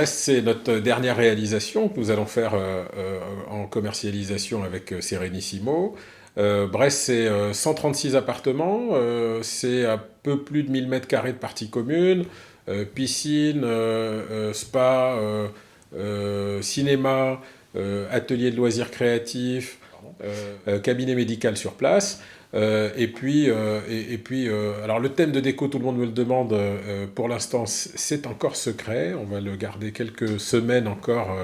Brest, c'est notre dernière réalisation que nous allons faire en commercialisation avec Serenissimo. Brest, c'est 136 appartements, c'est un peu plus de 1000 mètres carrés de parties communes, piscine, spa, cinéma, atelier de loisirs créatifs, cabinet médical sur place. Alors le thème de déco, tout le monde me le demande, pour l'instant c'est encore secret, on va le garder quelques semaines encore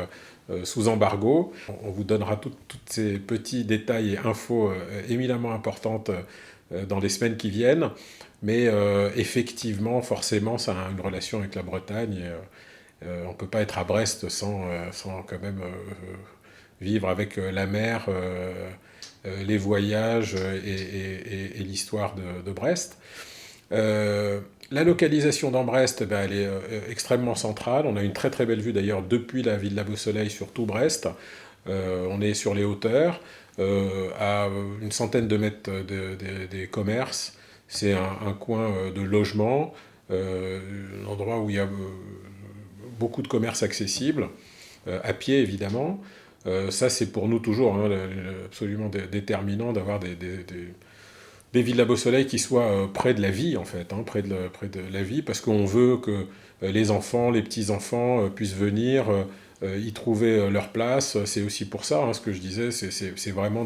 sous embargo. On vous donnera toutes ces petits détails et infos éminemment importantes dans les semaines qui viennent, mais effectivement, forcément, ça a une relation avec la Bretagne. On ne peut pas être à Brest sans quand même vivre avec la mer, les voyages et l'histoire de Brest. La localisation dans Brest, ben, elle est extrêmement centrale. On a une très très belle vue d'ailleurs depuis la Villa Beau Soleil sur tout Brest. On est sur les hauteurs, à une centaine de mètres des commerces. C'est un coin de logement, un endroit où il y a beaucoup de commerces accessibles, à pied évidemment. Ça, c'est pour nous toujours absolument déterminant d'avoir des villas Beau Soleil qui soient près de la vie, en fait, hein, près de la vie, parce qu'on veut que les enfants, les petits-enfants puissent venir y trouver leur place. C'est aussi pour ça, hein, ce que je disais, c'est vraiment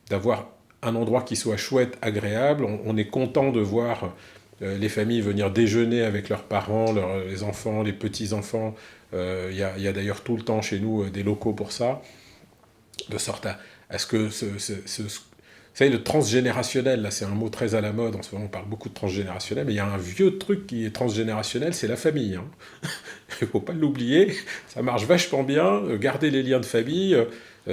d'avoir un endroit qui soit chouette, agréable. On est content de voir les familles venir déjeuner avec leurs parents, les enfants, les petits-enfants. Il y a d'ailleurs tout le temps chez nous des locaux pour ça, de sorte à ce que vous savez, le transgénérationnel, là, c'est un mot très à la mode, en ce moment on parle beaucoup de transgénérationnel, mais il y a un vieux truc qui est transgénérationnel, c'est la famille. Hein. Il ne faut pas l'oublier, ça marche vachement bien, garder les liens de famille,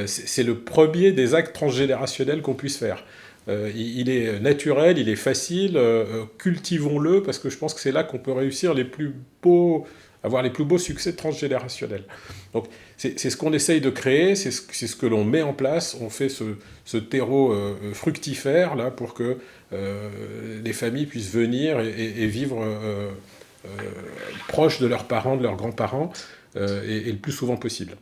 c'est le premier des actes transgénérationnels qu'on puisse faire. Il est naturel, il est facile, cultivons-le, parce que je pense que c'est là qu'on peut réussir avoir les plus beaux succès transgénérationnels. Donc c'est ce qu'on essaye de créer, c'est ce que l'on met en place, on fait ce terreau fructifère là, pour que les familles puissent venir et vivre proches de leurs parents, de leurs grands-parents, et le plus souvent possible.